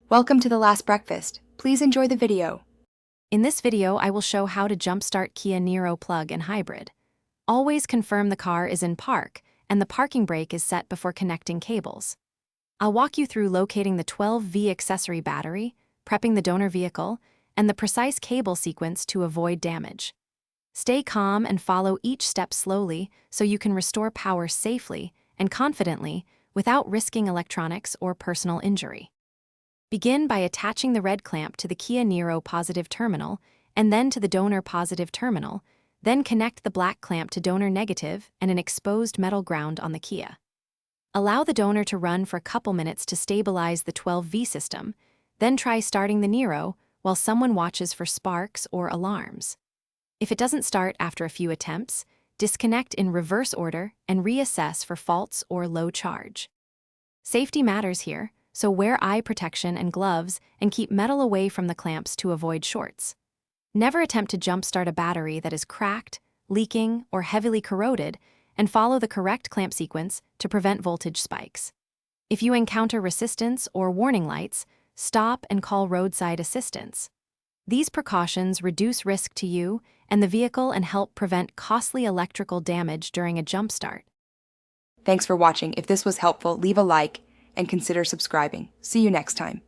Welcome to The Last Breakfast. Please enjoy the video. In this video, I will show how to jumpstart Kia Niro Plug-In Hybrid. Always confirm the car is in park and the parking brake is set before connecting cables. I'll walk you through locating the 12V accessory battery, prepping the donor vehicle, and the precise cable sequence to avoid damage. Stay calm and follow each step slowly so you can restore power safely and confidently without risking electronics or personal injury. Begin by attaching the red clamp to the Kia Niro positive terminal and then to the donor positive terminal, then connect the black clamp to donor negative and an exposed metal ground on the Kia. Allow the donor to run for a couple minutes to stabilize the 12V system, then try starting the Niro while someone watches for sparks or alarms. If it doesn't start after a few attempts, disconnect in reverse order and reassess for faults or low charge. Safety matters here, so wear eye protection and gloves and keep metal away from the clamps to avoid shorts. Never attempt to jumpstart a battery that is cracked, leaking, or heavily corroded, and follow the correct clamp sequence to prevent voltage spikes. If you encounter resistance or warning lights, stop and call roadside assistance. These precautions reduce risk to you and the vehicle and help prevent costly electrical damage during a jumpstart. Thanks for watching. If this was helpful, leave a like and consider subscribing. See you next time.